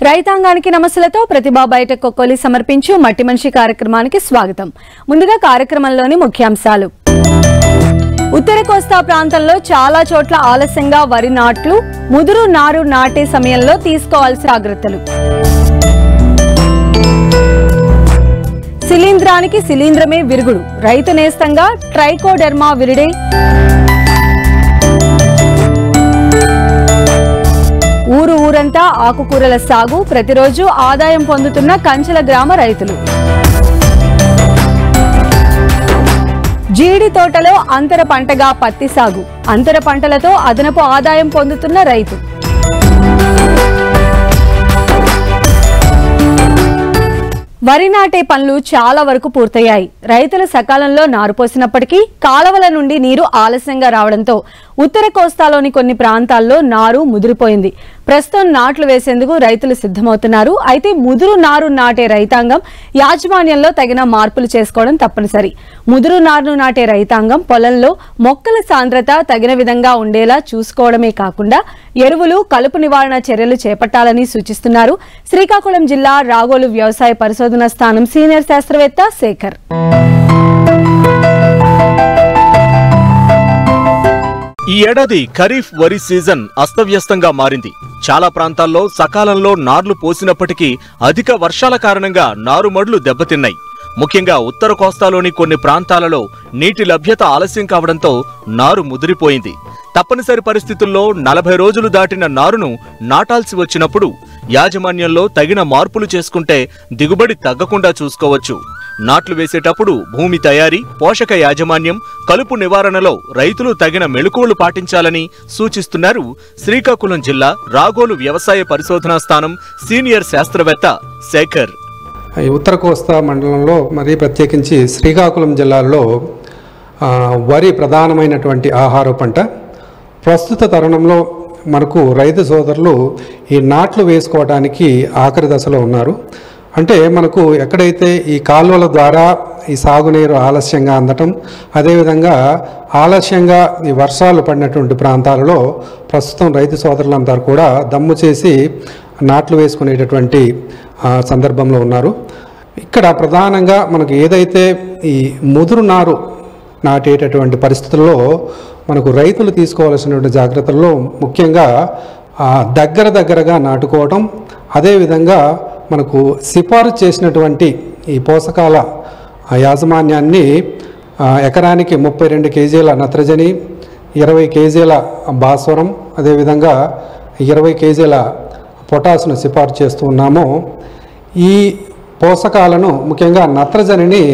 రైతాంగానికి నమస్సులతో ప్రతిభా బయట కొక్కోలి సమర్పించు మట్టి మనిషి కార్యక్రమానికి స్వాగతం. ముందుగా కార్యక్రమంలోని ముఖ్యాంశాలు. ఉత్తర కోస్తా ప్రాంతంలో చాలా చోట్ల ఆలస్యంగా వరి నాట్లు, ముదురు నారు నాటే సమయంలో తీసుకోవాల్సిన జాగ్రత్తలు. శిలీంధ్రానికి శిలీంధ్రమే విరుగుడు, రైతు నేస్తంగా ట్రైకోడెర్మా విరిడే. ఊరంతా ఆకుకూరల సాగు, ప్రతిరోజు ఆదాయం పొందుతున్న కంచెల గ్రామ రైతులు. జీడి తోటలో అంతర పంటగా పత్తి సాగు, అంతర పంటలతో అదనపు ఆదాయం పొందుతున్న రైతు. వరి నాటే పనులు చాలా వరకు పూర్తయ్యాయి. రైతులు సకాలంలో నారు పోసినప్పటికీ కాలవల నుండి నీరు ఆలస్యంగా రావడంతో ఉత్తర కోస్తాలోని కొన్ని ప్రాంతాల్లో నారు ముదిరిపోయింది. ప్రస్తుతం నాట్లు వేసేందుకు రైతులు సిద్ధమవుతున్నారు. అయితే ముదురు నారు నాటే రైతాంగం యాజమాన్యంలో తగిన మార్పులు చేసుకోవడం తప్పనిసరి. ముదురు నారును నాటే రైతాంగం పొలంలో మొక్కల సాంద్రత తగిన విధంగా ఉండేలా చూసుకోవడమే కాకుండా ఎరువులు, కలుపు నివారణ చర్యలు చేపట్టాలని సూచిస్తున్నారు శ్రీకాకుళం జిల్లా రాగోలు వ్యవసాయ పరిశోధన స్థానం సీనియర్ శాస్త్రవేత్త శేఖర్. ఈ ఏడాది ఖరీఫ్ వరి సీజన్ అస్తవ్యస్తంగా మారింది. చాలా ప్రాంతాల్లో సకాలంలో నార్లు పోసినప్పటికీ అధిక వర్షాల కారణంగా నారుమడులు దెబ్బతిన్నాయి. ముఖ్యంగా ఉత్తర కోస్తాలోని కొన్ని ప్రాంతాలలో నీటి లభ్యత ఆలస్యం కావడంతో నారు ముదిరిపోయింది. తప్పనిసరి పరిస్థితుల్లో 40 రోజులు దాటిన నారును నాటాల్సి వచ్చినప్పుడు యాజమాన్యంలో తగిన మార్పులు చేసుకుంటే దిగుబడి తగ్గకుండా చూసుకోవచ్చు. నాట్లు వేసేటప్పుడు భూమి తయారీ, పోషక యాజమాన్యం, కలుపు నివారణలో రైతులు తగిన మెళుకువలు పాటించాలని సూచిస్తున్నారు శ్రీకాకుళం జిల్లా రాగోలు వ్యవసాయ పరిశోధనా స్థానం సీనియర్ శాస్త్రవేత్త శేఖర్. ఉత్తర కోస్తా మండలంలో మరి ప్రత్యేకించి శ్రీకాకుళం జిల్లాలో వరి ప్రధానమైనటువంటి ఆహార పంట. ప్రస్తుత తరుణంలో మనకు రైతు సోదరులు ఈ నాట్లు వేసుకోవడానికి ఆఖరి దశలో ఉన్నారు. అంటే మనకు ఎక్కడైతే ఈ కాలువల ద్వారా ఈ సాగునీరు ఆలస్యంగా అందటం, అదేవిధంగా ఆలస్యంగా ఈ వర్షాలు పడినటువంటి ప్రాంతాలలో ప్రస్తుతం రైతు సోదరులందరూ కూడా దమ్ము చేసి నాట్లు వేసుకునేటటువంటి సందర్భంలో ఉన్నారు. ఇక్కడ ప్రధానంగా మనకు ఏదైతే ఈ ముదురు నారు నాటేటటువంటి పరిస్థితుల్లో మనకు రైతులు తీసుకోవాల్సినటువంటి జాగ్రత్తల్లో ముఖ్యంగా దగ్గరగా నాటుకోవటం, అదేవిధంగా మనకు సిఫారసు చేసినటువంటి ఈ పోషకాల యాజమాన్యాన్ని ఎకరానికి 32 కేజీల నత్రజని, 20 కేజీల భాస్వరం, అదేవిధంగా 20 కేజీల పొటాసును సిఫారసు చేస్తూ ఉన్నాము. ఈ పోషకాలను ముఖ్యంగా నత్రజనిని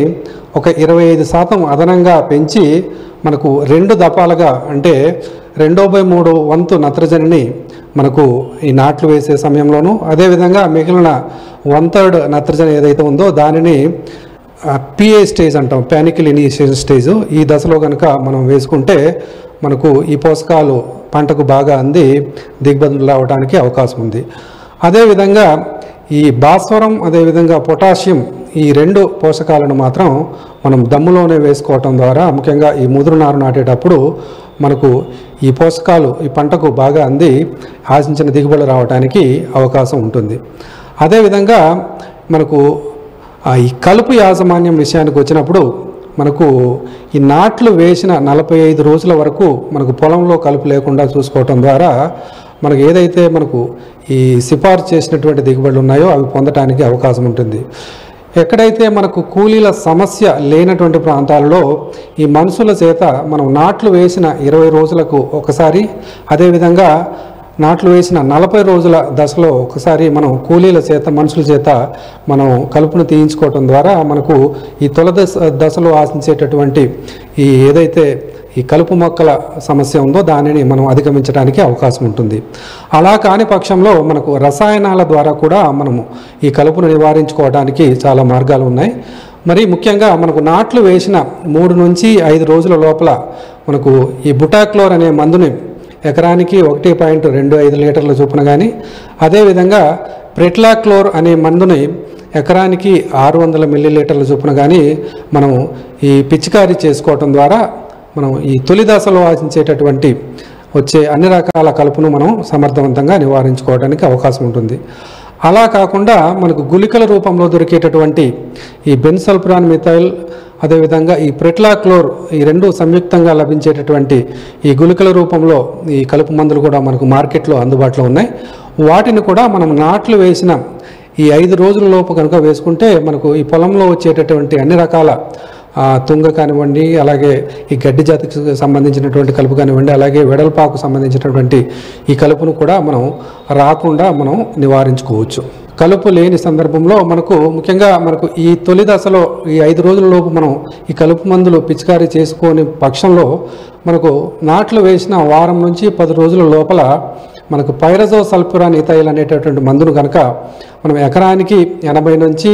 ఒక 25% అదనంగా పెంచి మనకు 2 దఫాలుగా అంటే 2/3 వంతు నత్రజనిని మనకు ఈ నాట్లు వేసే సమయంలోనూ, అదేవిధంగా మిగిలిన 1/3 నత్రజని ఏదైతే ఉందో దానిని పిఏ స్టేజ్ అంటాం, ప్యానికల్ ఇనిషియేషన్ స్టేజ్. ఈ దశలో కనుక మనం వేసుకుంటే మనకు ఈ పోషకాలు పంటకు బాగా అంది దిగుబడులు రావడానికి అవకాశం ఉంది. అదేవిధంగా ఈ భాస్వరం, అదేవిధంగా పొటాషియం, ఈ 2 పోషకాలను మాత్రం మనం దమ్ములోనే వేసుకోవటం ద్వారా ముఖ్యంగా ఈ ముదురు నారు నాటేటప్పుడు మనకు ఈ పోషకాలు ఈ పంటకు బాగా అంది ఆశించిన దిగుబడులు రావడానికి అవకాశం ఉంటుంది. అదేవిధంగా మనకు ఈ కలుపు యాజమాన్యం విషయానికి వచ్చినప్పుడు మనకు ఈ నాట్లు వేసిన 45 రోజుల వరకు మనకు పొలంలో కలుపు లేకుండా చూసుకోవటం ద్వారా మనకు ఏదైతే మనకు ఈ సిఫారసు చేసినటువంటి దిగుబడులు ఉన్నాయో అవి పొందడానికి అవకాశం ఉంటుంది. ఎక్కడైతే మనకు కూలీల సమస్య లేనటువంటి ప్రాంతాల్లో ఈ మనుషుల చేత మనం నాట్లు వేసిన 20 రోజులకు ఒకసారి, అదేవిధంగా నాట్లు వేసిన 40 రోజుల దశలో ఒకసారి మనం కూలీల చేత, మనుషుల చేత మనం కలుపును తీయించుకోవటం ద్వారా మనకు ఈ తొలి దశలో ఆశించేటటువంటి ఈ ఏదైతే ఈ కలుపు మొక్కల సమస్య ఉందో దానిని మనం అధిగమించడానికి అవకాశం ఉంటుంది. అలా కాని పక్షంలో మనకు రసాయనాల ద్వారా కూడా మనము ఈ కలుపును నివారించుకోవడానికి చాలా మార్గాలు ఉన్నాయి. మరి ముఖ్యంగా మనకు నాట్లు వేసిన 3 నుంచి 5 రోజుల లోపల మనకు ఈ బుటాక్లోర్ అనే మందుని ఎకరానికి 1.25 లీటర్ల చొప్పున కానీ, అదేవిధంగా ప్రెట్లాక్లోర్ అనే మందుని ఎకరానికి 600 మిల్లీలీటర్ల చొప్పున కానీ మనం ఈ పిచికారీ చేసుకోవటం ద్వారా మనం ఈ తొలి దశలో ఆశించేటటువంటి వచ్చే అన్ని రకాల కలుపును మనం సమర్థవంతంగా నివారించుకోవడానికి అవకాశం ఉంటుంది. అలా కాకుండా మనకు గుళికల రూపంలో దొరికేటటువంటి ఈ బెన్సల్ఫ్రాన్ మిథైల్, అదేవిధంగా ఈ ప్రెట్లాక్లోర్, ఈ రెండు సంయుక్తంగా లభించేటటువంటి ఈ గుళికల రూపంలో ఈ కలుపు మందులు కూడా మనకు మార్కెట్లో అందుబాటులో ఉన్నాయి. వాటిని కూడా మనం నాట్లు వేసిన ఈ 5 రోజుల లోపు కనుక వేసుకుంటే మనకు ఈ పొలంలో వచ్చేటటువంటి అన్ని రకాల తుంగ కానివ్వండి, అలాగే ఈ గడ్డి జాతికి సంబంధించినటువంటి కలుపు కానివ్వండి, అలాగే వెడల్పాకు సంబంధించినటువంటి ఈ కలుపును కూడా మనం రాకుండా మనం నివారించుకోవచ్చు. కలుపు లేని సందర్భంలో ముఖ్యంగా మనకు ఈ తొలి దశలో ఈ 5 రోజుల లోపు మనం ఈ కలుపు మందులు పిచికారీ చేసుకోని పక్షంలో మనకు నాట్లు వేసిన వారం నుంచి 10 రోజుల లోపల మనకు పైరజోసల్ఫ్యూరాన్ ఇథైల్ అనేటటువంటి మందును కనుక మనం ఎకరానికి 80 నుంచి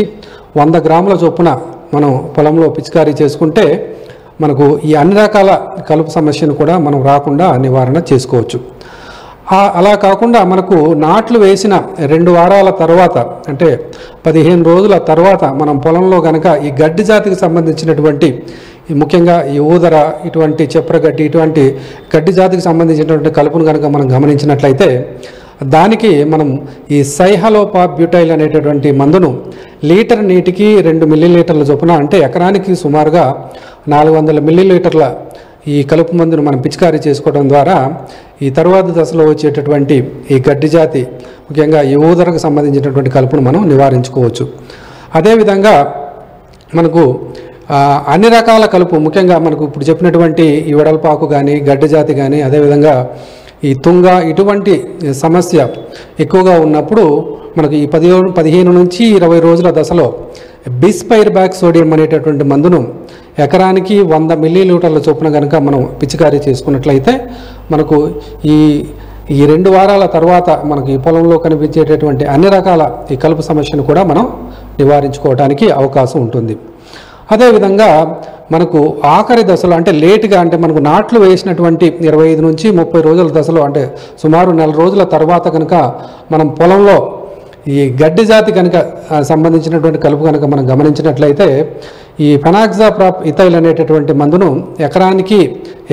100 గ్రాముల చొప్పున మనం పొలంలో పిచికారీ చేసుకుంటే మనకు ఈ అన్ని రకాల కలుపు సమస్యను కూడా మనం రాకుండా నివారణ చేసుకోవచ్చు. అలా కాకుండా మనకు నాట్లు వేసిన 2 వారాల తర్వాత అంటే 15 రోజుల తర్వాత మనం పొలంలో కనుక ఈ గడ్డి జాతికి సంబంధించినటువంటి ముఖ్యంగా ఈ ఊదర, ఇటువంటి చెప్రగడ్డి, ఇటువంటి గడ్డి జాతికి సంబంధించినటువంటి కలుపును కనుక మనం గమనించినట్లయితే దానికి మనం ఈ సైహలోపాబ్యూటైల్ అనేటటువంటి మందును లీటర్ నీటికి 2 మిల్లీలీటర్ల చొప్పున అంటే ఎకరానికి సుమారుగా 400 మిల్లీలీటర్ల ఈ కలుపు మందును మనం పిచికారీ చేసుకోవడం ద్వారా ఈ తరువాత దశలో వచ్చేటటువంటి ఈ గడ్డి జాతి, ముఖ్యంగా ఈ ఊదరకు సంబంధించినటువంటి కలుపును మనం నివారించుకోవచ్చు. అదేవిధంగా మనకు అన్ని రకాల కలుపు, ముఖ్యంగా మనకు ఇప్పుడు చెప్పినటువంటి ఈ వెడల్పాకు కానీ, గడ్డి జాతి కానీ, అదేవిధంగా ఈ తుంగ, ఇటువంటి సమస్య ఎక్కువగా ఉన్నప్పుడు మనకు ఈ 15 నుంచి 20 రోజుల దశలో బిస్పైర్బ్యాక్ సోడియం అనేటటువంటి మందును ఎకరానికి 100 మిల్లీలీటర్ల చొప్పున కనుక మనం పిచికారీ చేసుకున్నట్లయితే మనకు ఈ 2 వారాల తర్వాత మనకు ఈ పొలంలో కనిపించేటటువంటి అన్ని రకాల ఈ కలుపు సమస్యను కూడా మనం నివారించుకోవడానికి అవకాశం ఉంటుంది. అదేవిధంగా మనకు ఆఖరి దశలో అంటే లేటుగా, అంటే మనకు నాట్లు వేసినటువంటి 25 నుంచి 30 రోజుల దశలో అంటే సుమారు 1 నెల రోజుల తర్వాత కనుక మనం పొలంలో ఈ గడ్డి జాతి కనుక సంబంధించినటువంటి కలుపు కనుక మనం గమనించినట్లయితే ఈ ఫెనాక్సాప్రాప్ ఇథైల్ అనేటటువంటి మందును ఎకరానికి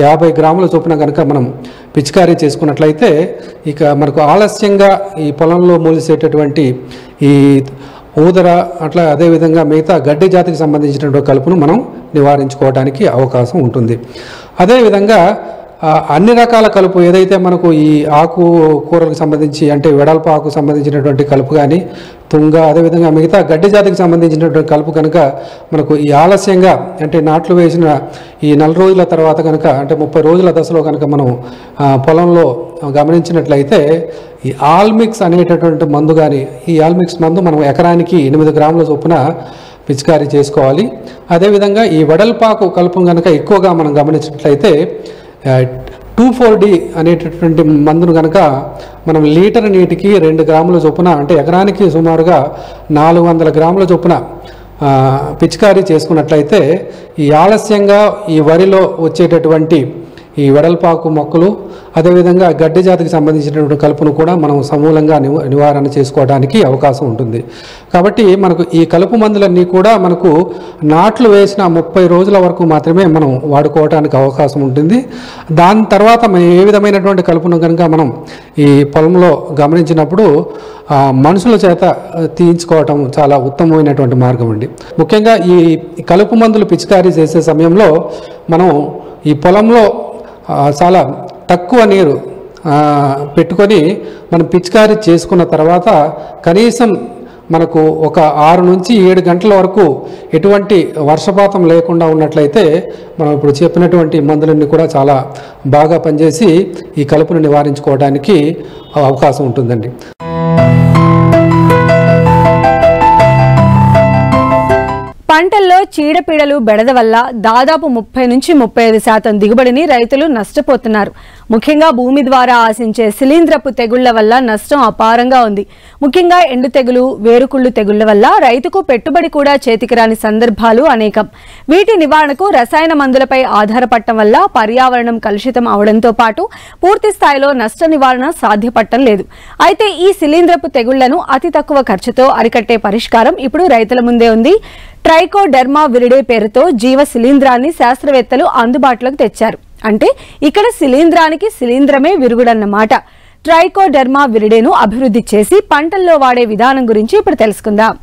50 గ్రాముల చొప్పున కనుక మనం పిచికారీ చేసుకున్నట్లయితే ఇక మనకు ఆలస్యంగా ఈ పొలంలో మూలిసేటటువంటి ఈ ఊదర, అట్లా అదేవిధంగా మిగతా గడ్డి జాతికి సంబంధించినటువంటి కలుపును మనం నివారించుకోవడానికి అవకాశం ఉంటుంది. అదేవిధంగా అన్ని రకాల కలుపు ఏదైతే మనకు ఈ ఆకు కూరలకు సంబంధించి అంటే వెడల్పు ఆకు సంబంధించినటువంటి కలుపు కానీ, తుంగ, అదేవిధంగా మిగతా గడ్డి జాతికి సంబంధించినటువంటి కలుపు కనుక మనకు ఈ ఆలస్యంగా అంటే నాట్లు వేసిన ఈ 4 రోజుల తర్వాత కనుక అంటే 30 రోజుల దశలో కనుక మనం పొలంలో గమనించినట్లయితే ఈ ఆల్మిక్స్ అనేటటువంటి మందు కానీ, ఈ ఆల్మిక్స్ మందు మనం ఎకరానికి 8 గ్రాముల చొప్పున పిచికారీ చేసుకోవాలి. అదేవిధంగా ఈ వెడల్పాకు కలుపును కనుక ఎక్కువగా మనం గమనించినట్లయితే 2,4-D అనేటటువంటి మందును కనుక మనం లీటర్ నీటికి 2 గ్రాముల చొప్పున అంటే ఎకరానికి సుమారుగా 400 గ్రాముల చొప్పున పిచికారీ చేసుకున్నట్లయితే ఈ ఆలస్యంగా ఈ వరిలో వచ్చేటటువంటి ఈ వెడల్పాకు మొక్కలు, అదేవిధంగా గడ్డి జాతికి సంబంధించినటువంటి కలుపును కూడా మనం సమూలంగా నివారణ చేసుకోవడానికి అవకాశం ఉంటుంది. కాబట్టి మనకు ఈ కలుపు మందులన్నీ కూడా మనకు నాట్లు వేసిన 30 రోజుల వరకు మాత్రమే మనం వాడుకోవడానికి అవకాశం ఉంటుంది. దాని తర్వాత ఏ విధమైనటువంటి కలుపును కనుక మనం ఈ పొలంలో గమనించినప్పుడు మనుషుల చేత తీయించుకోవటం చాలా ఉత్తమమైనటువంటి మార్గం అండి. ముఖ్యంగా ఈ కలుపు మందులు పిచికారీ చేసే సమయంలో మనం ఈ పొలంలో చాలా తక్కువ నీరు పెట్టుకొని మనం పిచికారీ చేసుకున్న తర్వాత కనీసం మనకు ఒక 6 నుంచి 7 గంటల వరకు ఎటువంటి వర్షపాతం లేకుండా ఉన్నట్లయితే మనం ఇప్పుడు చెప్పినటువంటి మందులన్నీ కూడా చాలా బాగా పనిచేసి ఈ కలుపును నివారించుకోవడానికి అవకాశం ఉంటుందండి. పంటల్లో చీడపీడలు బెడద వల్ల దాదాపు 30 నుంచి 35% దిగుబడిని రైతులు నష్టపోతున్నారు. ముఖ్యంగా భూమి ద్వారా ఆశించే శిలీంధ్రపు తెగుళ్ల వల్ల నష్టం అపారంగా ఉంది. ముఖ్యంగా ఎండు తెగులు, వేరుకుళ్ళు తెగుళ్ల వల్ల రైతుకు పెట్టుబడి కూడా చేతికి రాని సందర్భాలు అనేకం. వీటి నివారణకు రసాయన మందులపై ఆధారపడటం వల్ల పర్యావరణం కలుషితం అవడంతో పాటు పూర్తి స్థాయిలో నష్ట నివారణ సాధ్యపడటం లేదు. అయితే ఈ శిలీంధ్రపు తెగుళ్లను అతి తక్కువ ఖర్చుతో అరికట్టే పరిష్కారం ఇప్పుడు రైతుల ముందే ఉంది. ట్రైకోడెర్మా విరిడే పేరుతో జీవ శిలీంధ్రాన్ని శాస్త్రవేత్తలు అందుబాటులోకి తెచ్చారు. అంటే ఇక్కడ శిలీంధ్రానికి శిలీంధ్రమే విరుగుడన్నమాట. ట్రైకోడెర్మా విరిడేను అభివృద్ధి చేసి పంటల్లో వాడే విధానం గురించి ఇప్పుడు తెలుసుకుందాం.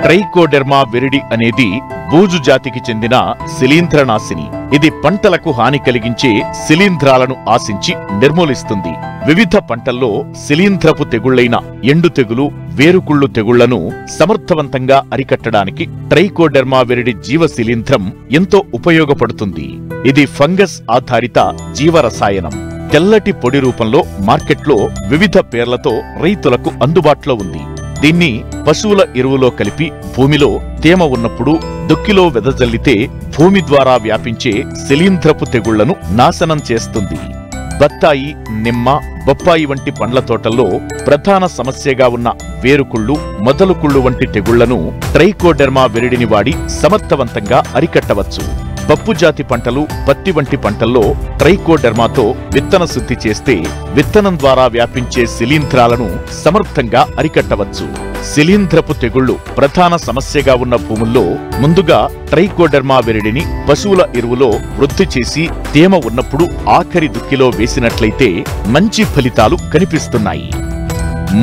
ట్రైకోడెర్మా విరిడి అనేది బూజు జాతికి చెందిన శిలీంధ్రనాశిని. ఇది పంటలకు హాని కలిగించే శిలీంధ్రాలను ఆశించి నిర్మూలిస్తుంది. వివిధ పంటల్లో శిలీంధ్రపు తెగుళ్లైన ఎండు తెగులు, వేరుకుళ్ళు తెగుళ్లను సమర్థవంతంగా అరికట్టడానికి ట్రైకోడెర్మా విరిడి జీవ శిలీంధ్రం ఎంతో ఉపయోగపడుతుంది. ఇది ఫంగస్ ఆధారిత జీవరసాయనం. తెల్లటి పొడి రూపంలో మార్కెట్లో వివిధ పేర్లతో రైతులకు అందుబాటులో ఉంది. దీన్ని పశువుల ఎరువులో కలిపి భూమిలో తేమ ఉన్నప్పుడు దుక్కిలో వెదజల్లితే భూమి ద్వారా వ్యాపించే శిలీంధ్రపు తెగుళ్లను నాశనం చేస్తుంది. బత్తాయి, నిమ్మ, బొప్పాయి వంటి పండ్ల తోటల్లో ప్రధాన సమస్యగా ఉన్న వేరుకుళ్ళు, మొదలుకుళ్ళు వంటి తెగుళ్లను ట్రైకోడెర్మా విరిడిని వాడి సమర్థవంతంగా అరికట్టవచ్చు. పప్పు జాతి పంటలు, పత్తి వంటి పంటల్లో ట్రైకోడెర్మాతో విత్తన శుద్ధి చేస్తే విత్తనం ద్వారా వ్యాపించే శిలీంధ్రాలను సమర్థంగా అరికట్టవచ్చు. శిలీంధ్రపు తెగుళ్లు ప్రధాన సమస్యగా ఉన్న భూముల్లో ముందుగా ట్రైకోడెర్మా విరిడిని పశువుల ఎరువులో వృద్ధి చేసి తేమ ఉన్నప్పుడు ఆఖరి దుక్కిలో వేసినట్లయితే మంచి ఫలితాలు కనిపిస్తున్నాయి.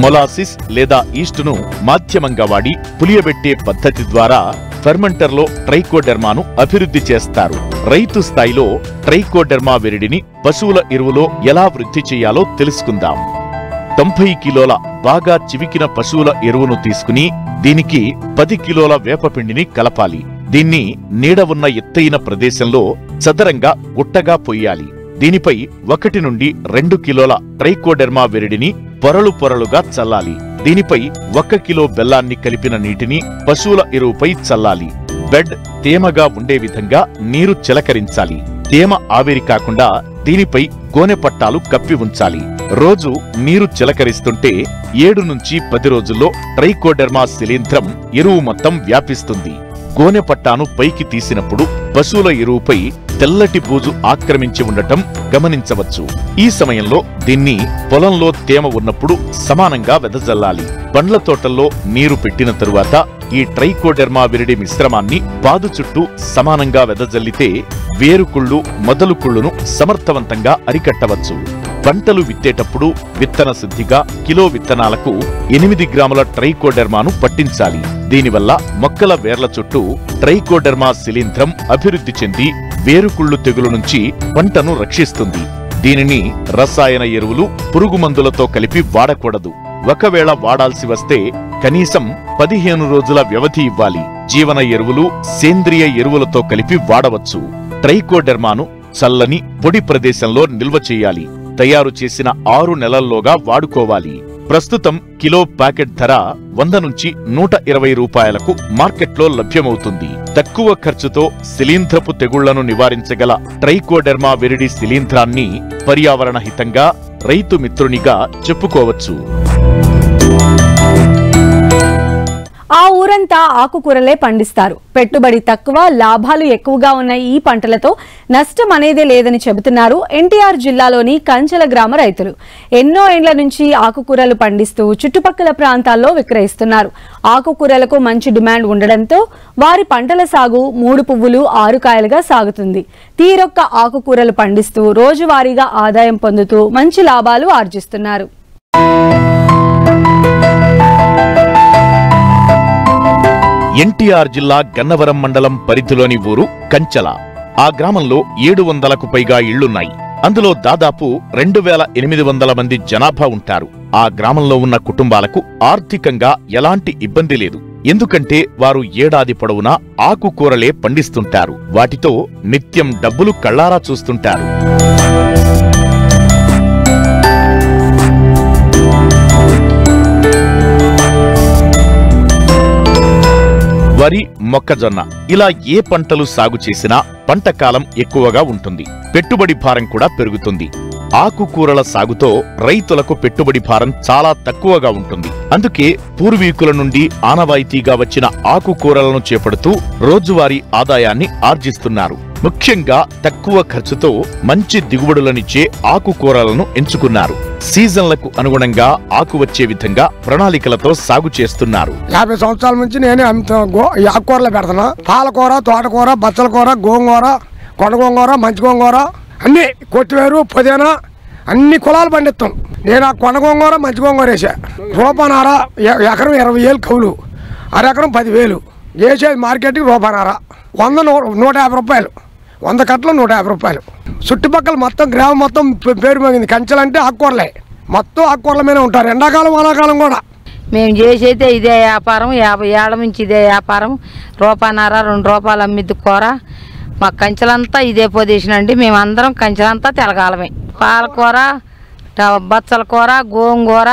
మొలాసిస్ లేదా ఈస్టును మాధ్యమంగా వాడి పులియబెట్టే పద్ధతి ద్వారా ఫెర్మెంటర్లో ట్రైకోడెర్మాను అభివృద్ధి చేస్తారు. రైతు స్థాయిలో ట్రైకోడెర్మా విరిడిని పశువుల ఎరువులో ఎలా వృద్ధి చేయాలో తెలుసుకుందాం. 90 కిలోల బాగా చివికిన పశువుల ఎరువును తీసుకుని దీనికి 10 కిలోల వేపపిండిని కలపాలి. దీన్ని నీడ ఉన్న ఎత్తైన ప్రదేశంలో చదరంగా గుట్టగా పొయ్యాలి. దీనిపై 1 నుండి 2 కిలోల ట్రైకోడెర్మా విరిడిని పొరలు పొరలుగా చల్లాలి. దీనిపై 1 కిలో బెల్లాన్ని కలిపిన నీటిని పశువుల ఎరువుపై చల్లాలి. బెడ్ తేమగా ఉండే విధంగా నీరు చిలకరించాలి. తేమ ఆవిరి కాకుండా దీనిపై గోనె పట్టాలు కప్పి ఉంచాలి. రోజు నీరు చిలకరిస్తుంటే 7 నుంచి 10 రోజుల్లో ట్రైకోడెర్మా శిలీంధ్రం ఎరువు మొత్తం వ్యాపిస్తుంది. గోనె పట్టాను పైకి తీసినప్పుడు పశువుల ఎరువుపై తెల్లటి బూజు ఆక్రమించి ఉండటం గమనించవచ్చు. ఈ సమయంలో దీన్ని పొలంలో తేమ ఉన్నప్పుడు సమానంగా వెదజల్లాలి. పండ్ల తోటల్లో నీరు పెట్టిన తరువాత ఈ ట్రైకోడెర్మా విరిడి మిశ్రమాన్ని పాదు చుట్టూ సమానంగా వెదజల్లితే వేరుకుళ్ళు, మొదలుకుళ్ళును సమర్థవంతంగా అరికట్టవచ్చు. పంటలు విత్తేటప్పుడు విత్తన శుద్ధిగా కిలో విత్తనాలకు 8 గ్రాముల ట్రైకోడెర్మాను పట్టించాలి. దీనివల్ల మొక్కల వేర్ల చుట్టూ ట్రైకోడెర్మా శిలీంధ్రం అభివృద్ధి చెంది వేరుకుళ్ళు తెగులు నుంచి పంటను రక్షిస్తుంది. దీనిని రసాయన ఎరువులు, పురుగు మందులతో కలిపి వాడకూడదు. ఒకవేళ వాడాల్సి వస్తే కనీసం 15 రోజుల వ్యవధి ఇవ్వాలి. జీవన ఎరువులు, సేంద్రియ ఎరువులతో కలిపి వాడవచ్చు. ట్రైకోడెర్మాను చల్లని పొడి ప్రదేశంలో నిల్వ చేయాలి. తయారు చేసిన 6 నెలల్లోగా వాడుకోవాలి. ప్రస్తుతం కిలో ప్యాకెట్ ధర 100 నుంచి 120 రూపాయలకు మార్కెట్లో లభ్యమవుతుంది. తక్కువ ఖర్చుతో శిలీంధ్రపు తెగుళ్లను నివారించగల ట్రైకోడెర్మా విరిడి శిలీంధ్రాన్ని పర్యావరణ హితంగా రైతు మిత్రునిగా చెప్పుకోవచ్చు. ఆ ఊరంతా ఆకుకూరలే పండిస్తారు. పెట్టుబడి తక్కువ, లాభాలు ఎక్కువగా ఉన్న ఈ పంటలతో నష్టం అనేదే లేదని చెబుతున్నారు ఎన్టీఆర్ జిల్లాలోని కంచెల గ్రామ రైతులు. ఎన్నో ఏండ్ల నుంచి ఆకుకూరలు పండిస్తూ చుట్టుపక్కల ప్రాంతాల్లో విక్రయిస్తున్నారు. ఆకుకూరలకు మంచి డిమాండ్ ఉండడంతో వారి పంటల సాగు 3 పువ్వులు 6 కాయలుగా సాగుతుంది. తీరొక్క ఆకుకూరలు పండిస్తూ రోజువారీగా ఆదాయం పొందుతూ మంచి లాభాలు ఆర్జిస్తున్నారు. ఎన్టీఆర్ జిల్లా గన్నవరం మండలం పరిధిలోని ఊరు కంచెల. ఆ గ్రామంలో 700కు పైగా ఇళ్లున్నాయి. అందులో దాదాపు 2800 మంది జనాభా ఉంటారు. ఆ గ్రామంలో ఉన్న కుటుంబాలకు ఆర్థికంగా ఎలాంటి ఇబ్బంది లేదు. ఎందుకంటే వారు ఏడాది పొడవునా ఆకుకూరలే పండిస్తుంటారు. వాటితో నిత్యం డబ్బులు కళ్ళారా చూస్తుంటారు. వరి, మొక్కజొన్న ఇలా ఏ పంటలు సాగు చేసినా పంట కాలం ఎక్కువగా ఉంటుంది. పెట్టుబడి భారం కూడా పెరుగుతుంది. ఆకుకూరల సాగుతో రైతులకు పెట్టుబడి భారం చాలా తక్కువగా ఉంటుంది. అందుకే పూర్వీకుల నుండి ఆనవాయితీగా వచ్చిన ఆకుకూరలను చేపడుతూ రోజువారీ ఆదాయాన్ని ఆర్జిస్తున్నారు. ముఖ్యంగా తక్కువ ఖర్చుతో మంచి దిగుబడులనిచ్చే ఆకుకూరలను ఎంచుకున్నారు. సీజన్లకు అనుగుణంగా ఆకు వచ్చే విధంగా ప్రణాళికలతో సాగు చేస్తున్నారు. 50 సంవత్సరాల నుంచి నేనే ఆకుకూరలు పెడతాను. పాలకూర, తోటకూర, బచ్చల కూర, గోంగూర, కొండ గోంగూర, మంచి గోంగూర, అన్నీ కొత్తిమీర పుదీనా అన్ని కులాలు పండిస్తాం. నేను ఆ కొండ గోంగూర మంచి గోంగూర వేసా. రూపాయన్నర ఎకరం 20,000 కవులు, అరెకరం 10,000 వేసేది మార్కెట్కి రూపాయన్నర. 100 150 రూపాయలు, 100 కట్టలు 150 రూపాయలు. చుట్టుపక్కల మొత్తం గ్రామం మొత్తం పేరు మోగింది. కంచెలంటే ఆకుకూరలే, మొత్తం ఆకుకూరల మీద ఉంటారు ఎండాకాలం వానాకాలం కూడా. మేము చేసేదే ఇదే వ్యాపారం, 50 ఏళ్ల నుంచి ఇదే వ్యాపారం. రూపాయన్నర 2 రూపాయలు అమ్మిద్ది కూర. మా కంచెలంతా ఇదే పొజిషన్ అండి. మేమందరం కంచెలంతా తెలగాలమే. పాలకూర, బచ్చల కూర, గోంగూర,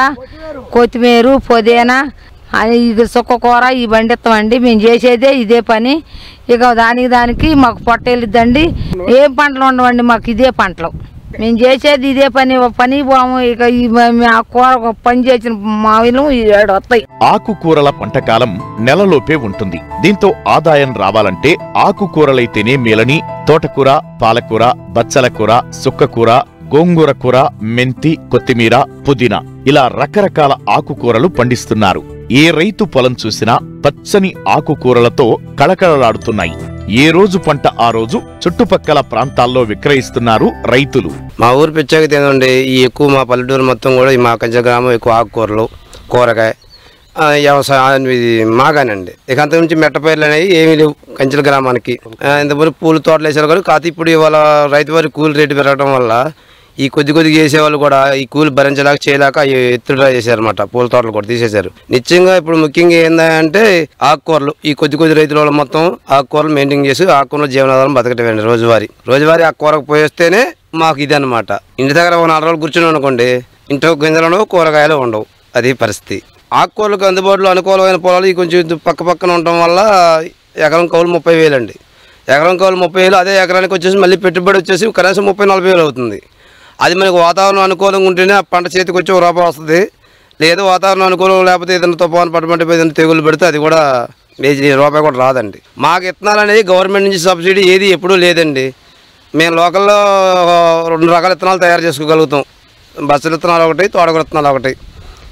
కొత్తిమీర, పుదీనా, ఇది సుక్కకూర ఈ పండిస్తామండి. మేము చేసేదే ఇదే పని. ఇక దానికి మాకు పొట్ట వెళ్ళిద్దండి. ఏం పంటలు ఉండవండి మాకు, ఇదే పంటలు. మేము చేసేది ఇదే పని పోము. ఇక ఆ కూర పని చేసిన మావిలు 7 వస్తాయి. ఆకుకూరల పంటకాలం నెలలోపే ఉంటుంది. దీంతో ఆదాయం రావాలంటే ఆకుకూరలైతేనే మేలని తోటకూర, పాలకూర, బచ్చల కూర, సుక్కకూర, గోంగూర కూర, మెంతి, కొత్తిమీర, పుదీనా ఇలా రకరకాల ఆకుకూరలు పండిస్తున్నారు. ఏ రైతు పొలం చూసినా పచ్చని ఆకుకూరలతో కళకళలాడుతున్నాయి. ఏ రోజు పంట ఆ రోజు చుట్టుపక్కల ప్రాంతాల్లో విక్రయిస్తున్నారు రైతులు. మా ఊరు ప్రత్యేకత ఏంటంటే ఈ ఎక్కువ మా పల్లెటూరు మొత్తం కూడా మా కంచె గ్రామం ఎక్కువ ఆకుకూరలు, కూరగాయ వ్యవసాయం ఇది మాగానండి. ఇక అంత నుంచి మెట్టపైర్లు అనేవి ఏమీ లేవు కంచెల గ్రామానికి. ఇంతకుముందు పూల తోటలు వేసారు కానీ కాదు. ఇప్పుడు ఇవాళ రైతు వారి కూలి రేటు పెరగడం వల్ల ఈ కొద్దిగా చేసేవాళ్ళు కూడా ఈ కూలి భరించలేక చేయలేక ఎత్తుడా చేశారన్నమాట. పూల తోటలు కూడా తీసేశారు. నిశ్చయంగా ఇప్పుడు ముఖ్యంగా ఏంటంటే ఆకుకూరలు ఈ కొద్ది రైతుల వాళ్ళు మొత్తం ఆకుకూరలు మెయింటైన్ చేసి ఆకుకూరల జీవనాధారం బతకటండి. రోజువారీ ఆకుకూరకు పోయేస్తేనే మాకు ఇది అనమాట. ఇంటి దగ్గర 4 రోజులు కూర్చుని అనుకోండి, ఇంట్లో గింజలను కూరగాయలు ఉండవు. అది పరిస్థితి. ఆకుకూరలకు అందుబాటులో అనుకూలమైన పొలాలు ఈ కొంచెం పక్కన ఉండటం వల్ల ఎకరం కౌలు 30,000 అండి. ఎకరం కౌలు 30,000. అదే ఎకరానికి వచ్చేసి మళ్ళీ పెట్టుబడి వచ్చేసి కనీసం 30,000-40,000 అవుతుంది. అది మనకు వాతావరణం అనుకూలంగా ఉంటేనే ఆ పంట చేతికి వచ్చి 1 రూపాయి వస్తుంది. లేదు వాతావరణం అనుకూలం లేకపోతే ఏదైనా తుఫాను పట్టమంటే ఏదైనా తెగులు పెడితే అది కూడా రూపాయి కూడా రాదండి. మాకు విత్తనాలు అనేది గవర్నమెంట్ నుంచి సబ్సిడీ ఏది ఎప్పుడూ లేదండి. మేము లోకల్లో 2 రకాల విత్తనాలు తయారు చేసుకోగలుగుతాం. బచ్చల విత్తనాలు ఒకటి, తోటకూర విత్తనాలు ఒకటి.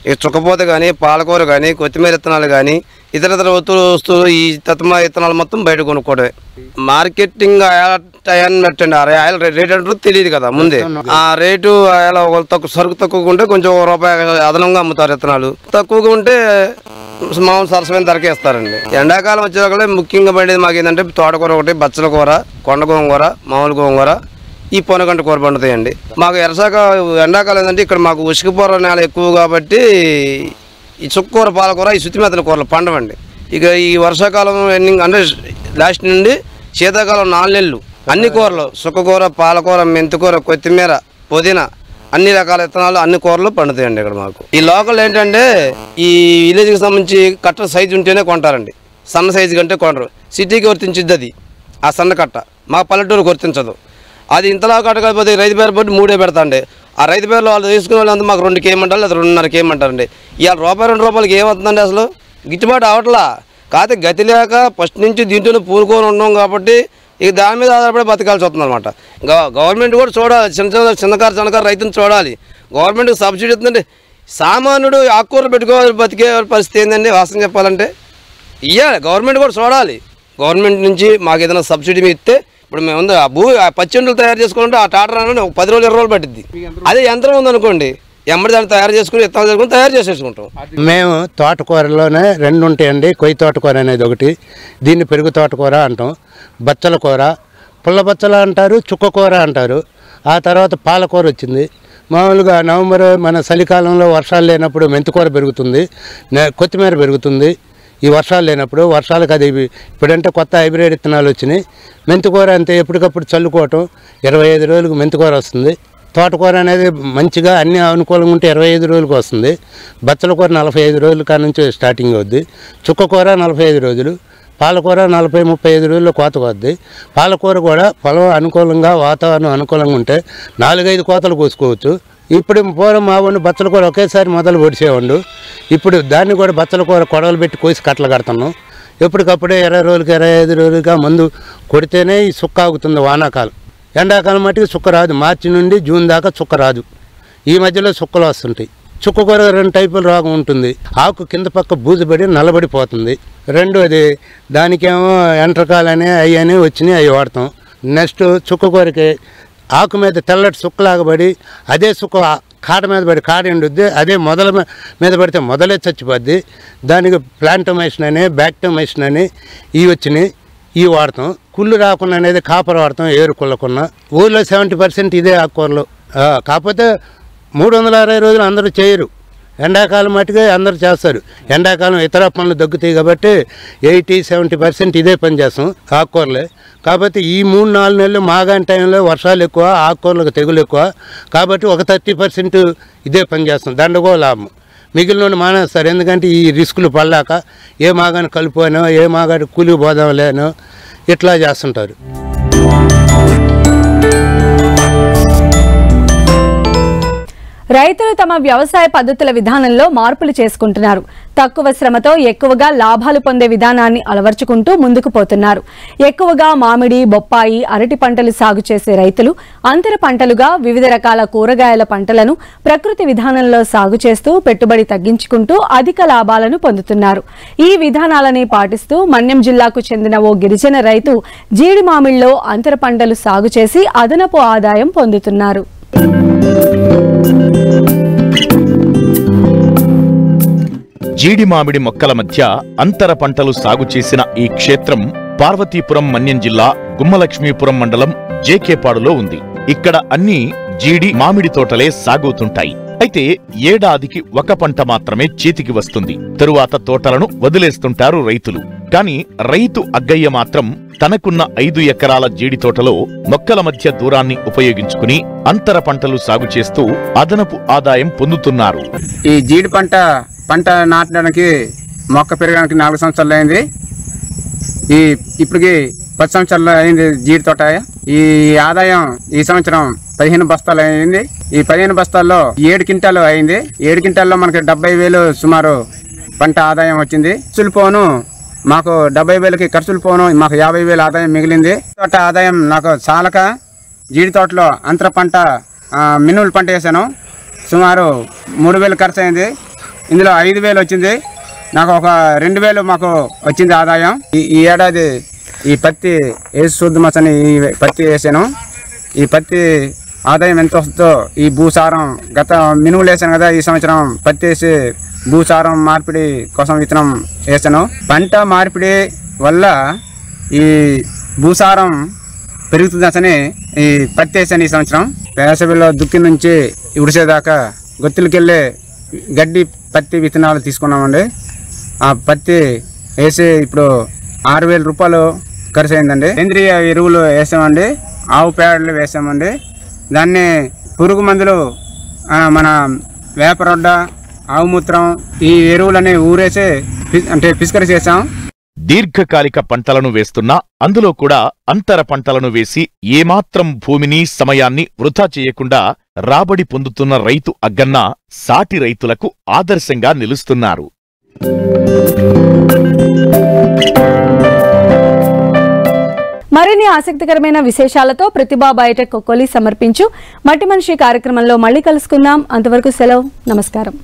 ఇక చుక్కపోత కానీ, పాలకూర కానీ, కొత్తిమీర విత్తనాలు కానీ, ఇతర వస్తువులు ఈ తత్మ విత్తనాలు మొత్తం బయట కొనుక్కోవడమే. మార్కెటింగ్ టయాన్ని పెట్టండి. ఆయిల్ రేట్ అంటూ తెలియదు కదా ముందే. ఆ రేటు సరుకు తక్కువగా ఉంటే కొంచెం 1 రూపాయి అదనంగా అమ్ముతారు. విత్తనాలు తక్కువగా ఉంటే మామూలు సరసమైన ధరకే ఇస్తారండి. ఎండాకాలం వచ్చేవాళ్ళే ముఖ్యంగా పడేది మాకు ఏంటంటే తోటకూర ఒకటి, బచ్చల కూర, కొండ గోంగూర, మామూలు గోంగూర, ఈ పొనగంట కూర పండుతాయండి. మాకు ఎండాకాలం ఏంటంటే ఇక్కడ మాకు ఉసుకుపూర నేల ఎక్కువ కాబట్టి ఈ చుక్కకూర, పాలకూర, ఈ శుతిమెత్తల కూరలు పండవండి. ఇక ఈ వర్షాకాలం ఎండింగ్ అంటే లాస్ట్ నుండి శీతాకాలం 4 నెలలు అన్ని కూరలు చుక్కకూర, పాలకూర, మెంతికూర, కొత్తిమీర, పుదీనా అన్ని రకాల విత్తనాలు అన్ని కూరలు పండుతాయండి ఇక్కడ మాకు. ఈ లోకల్ ఏంటంటే ఈ విలేజ్కి సంబంధించి కట్ట సైజు ఉంటేనే కొంటారండి. సన్న సైజు కంటే కొనరు. సిటీకి వర్తించిద్ది అది ఆ సన్న కట్ట. మా పల్లెటూరు వర్తించదు. అది ఇంతలా కట్టకపోతే రైతు పేరు బట్టి 3 పెడతాండి. ఆ రైతు పేర్లు వాళ్ళు తీసుకునే వాళ్ళు మాకు 2 కేయమంటారు, లేదా 2.5 కేయమంటారండి. ఇవాళ ₹2 రూపాయలకి ఏమవుతుందండి? అసలు గిట్టుబాటు అవట్లా. కాకపోతే గతి లేక ఫస్ట్ నుంచి దీంట్లోనే పూనుకొని ఉన్నాం కాబట్టి ఇక దాని మీద ఆధారపడి బతకాల్సి వస్తుంది అనమాట. గవర్నమెంట్ కూడా చూడాలి, చిన్నకారు రైతుని చూడాలి. గవర్నమెంట్కి సబ్సిడీ ఇస్తుందంటే సామాన్యుడు ఆకుకూరలు పెట్టుకోవాలి బతికే పరిస్థితి ఏంటండి? వాస్తవం చెప్పాలంటే ఇవ్వాలి. గవర్నమెంట్ కూడా చూడాలి. గవర్నమెంట్ నుంచి మాకు ఏదైనా సబ్సిడీ ఇస్తే ఇప్పుడు మేము ఉంది ఆ పచ్చెండులు తయారు చేసుకోవాలంటే ఆ టాటర్ అనేది 10 రోజులు 20 రోజులు పట్టింది. అదే యంత్రం ఉందనుకోండి, ఎమ్మడి దాన్ని తయారు చేసుకుని విత్తనాలు చేసుకుని తయారు చేసేసుకుంటాం. మేము తోటకూరలోనే 2 ఉంటాయండి. కొయ్యి తోటకూర అనేది ఒకటి, దీన్ని పెరుగు తోటకూర అంటాం. బచ్చల కూర, పుల్ల బచ్చల అంటారు, చుక్కకూర అంటారు. ఆ తర్వాత పాలకూర వచ్చింది. మామూలుగా నవంబర్ మన చలికాలంలో వర్షాలు లేనప్పుడు మెంతికూర పెరుగుతుంది, కొత్తిమీర పెరుగుతుంది. ఈ వర్షాలు లేనప్పుడు వర్షాలకు అది ఇప్పుడంటే కొత్త హైబ్రిడ్ విత్తనాలు వచ్చినాయి. మెంతికూర అంతే ఎప్పటికప్పుడు చల్లుకోవటం. 25 రోజులకు మెంతికూర వస్తుంది. తోటకూర అనేది మంచిగా అన్ని అనుకూలంగా ఉంటే 25 రోజులకు వస్తుంది. బచ్చల కూర 45 రోజుల కాడ నుంచి స్టార్టింగ్ అవుద్ది. చుక్కకూర 45 రోజులు, పాలకూర 40-35 రోజుల్లో కోతకు వద్ది. పాలకూర కూడా పొలం అనుకూలంగా వాతావరణం అనుకూలంగా ఉంటే 4-5 కోతలు కోసుకోవచ్చు. ఇప్పుడు పూర్వం మా వాడిని బచ్చల కూర ఒకేసారి మొదలు పొడిచేవాడు. ఇప్పుడు దాన్ని కూడా బచ్చల కూర కొడవలు పెట్టి కోసి కట్టలు కడుతున్నాం. ఎప్పటికప్పుడే 20 రోజులకి 25 రోజులుగా మందు కొడితేనే ఈ సుక్క ఆగుతుంది. వానాకాలం, ఎండాకాలం మట్టికి చుక్క రాదు. మార్చి నుండి జూన్ దాకా చుక్క రాదు. ఈ మధ్యలో చుక్కలు వస్తుంటాయి. చుక్కకూర 2 టైపుల రోగం ఉంటుంది. ఆకు కింద పక్క బూజుపడి నల్లబడిపోతుంది. రెండోది దానికేమో ఎంట్రకాలని అవి వచ్చినాయి, అవి వాడతాం. నెక్స్ట్ చుక్కకూరకి ఆకు మీద తెల్లటి సుక్కలాగబడి అదే సుక్క కాడ మీద పడి కాడ ఎండుద్ది, అదే మొదల మీద పడితే మొదలే చచ్చిపోద్ది. దానికి ప్లాంటోమైసిన్ అని బ్యాక్టోమైసిన్ అని ఇవి వచ్చినాయి, ఇవి వాడతాం. కుళ్ళు రాకుండా అనేది కాపర్ వాడతాం ఏరు కుళ్ళకున్నా. ఊళ్ళో 70% ఇదే ఆకుకూరలు. కాకపోతే 360 రోజులు అందరూ చేయరు, ఎండాకాలం మట్టుగా అందరూ చేస్తారు. ఎండాకాలం ఇతర పనులు దగ్గుతాయి కాబట్టి 80-70% ఇదే పని చేస్తాం ఆకుకూరలే. కాబట్టి ఈ 3-4 నెలలు మాగాని టైంలో వర్షాలు ఎక్కువ, ఆకుకూరలకు తెగులు ఎక్కువ కాబట్టి ఒక 30% ఇదే పని చేస్తాం. దండగో లాభం. మిగిలిన మానేస్తారు, ఎందుకంటే ఈ రిస్కులు పడలేక ఏ మాగాని కలిపోయినో ఏ మాగాని కూలి పోదాం లేనో ఇట్లా చేస్తుంటారు. రైతులు తమ వ్యవసాయ పద్ధతుల విధానంలో మార్పులు చేసుకుంటున్నారు. తక్కువ శ్రమతో ఎక్కువగా లాభాలు పొందే విధానాన్ని అలవర్చుకుంటూ ముందుకు పోతున్నారు. ఎక్కువగా మామిడి, బొప్పాయి, అరటి పంటలు సాగు చేసే రైతులు అంతర పంటలుగా వివిధ రకాల కూరగాయల పంటలను ప్రకృతి విధానంలో సాగు చేస్తూ పెట్టుబడి తగ్గించుకుంటూ అధిక లాభాలను పొందుతున్నారు. ఈ విధానాలని పాటిస్తూ మన్యం జిల్లాకు చెందిన ఓ గిరిజన రైతు జీడి మామిడిలో అంతర పంటలు సాగు చేసి అదనపు ఆదాయం పొందుతున్నారు. జీడి మామిడి మొక్కల మధ్య అంతర పంటలు సాగు చేసిన ఈ క్షేత్రం పార్వతీపురం మన్యం జిల్లా గుమ్మలక్ష్మీపురం మండలం జేకేపాడులో ఉంది. ఇక్కడ అన్ని జీడి మామిడి తోటలే సాగుతుంటాయి. అయితే ఏడాదికి ఒక పంట మాత్రమే చేతికి వస్తుంది. తరువాత తోటలను వదిలేస్తుంటారు రైతులు. కాని రైతు అగ్గయ్య మాత్రం తనకున్న 5 ఎకరాల జీడి తోటలో మొక్కల మధ్య దూరాన్ని ఉపయోగించుకుని అంతర పంటలు సాగు చేస్తూ అదనపు ఆదాయం పొందుతున్నారు. ఈ జీడి పంట నాటడానికి మొక్క పెరగడానికి 4 సంవత్సరాలు అయింది. ఇప్పటికి 10 సంవత్సరాలు అయింది జీడి తోట. ఈ ఆదాయం ఈ సంవత్సరం 15 బస్తాలు అయింది. ఈ 15 బస్తాల్లో 7 క్వింటాలు అయింది. 7 క్వింటాల్లో మనకి 70,000 సుమారు పంట ఆదాయం వచ్చింది. ఖర్చులు పోను మాకు 70,000కి ఖర్చులు పోను మాకు 50,000 ఆదాయం మిగిలింది. తోట ఆదాయం నాకు చాలక జీడి తోటలో అంతర పంట మినుములు పంట వేసాను. సుమారు 3,000 ఖర్చు అయింది. ఇందులో 5,000 వచ్చింది. నాకు ఒక 2,000 మాకు వచ్చింది ఆదాయం. ఈ ఏడాది ఈ పత్తి వేసి చూద్దామని ఈ పత్తి వేసాను. ఈ పత్తి ఆదాయం ఎంత వస్తుందో ఈ భూసారం గత మినుములు వేసాను కదా, ఈ సంవత్సరం పత్తి వేసి భూసారం మార్పిడి కోసం విత్తనం వేసాను. పంట మార్పిడి వల్ల ఈ భూసారం పెరుగుతుందని ఈ పత్తి వేసాను. ఈ సంవత్సరం వేసవిలో దుక్కి నుంచి ఉడిసేదాకా గొత్తులకెళ్ళి గడ్డి పత్తి విత్తనాలు తీసుకున్నామండి. ఆ పత్తి వేసి ఇప్పుడు 6,000 రూపాయలు ఖర్చు అయిందండి. సేంద్రియ ఎరువులు వేసామండి, ఆవు పేడలు వేసామండి. దాన్ని పురుగు మందులు మన వేపరొడ్డ, ఆవు మూత్రం ఈ ఎరువులని ఊరేసి పిచికారీ చేసాం. దీర్ఘకాలిక పంటలను వేస్తున్నా అందులో కూడా అంతర పంటలను వేసి ఏమాత్రం భూమిని సమయాన్ని వృధా చేయకుండా రాబడి పొందుతున్న రైతు అగ్గన్న సాటి రైతులకు ఆదర్శంగా నిలుస్తున్నారు. మరిన్ని ఆసక్తికరమైన విశేషాలతో ప్రతిభా బయోటెక్ కొక్కోలి సమర్పించు మట్టి మనిషి కార్యక్రమంలో మళ్ళీ కలుసుకుందాం. అంతవరకు సెలవు. నమస్కారం.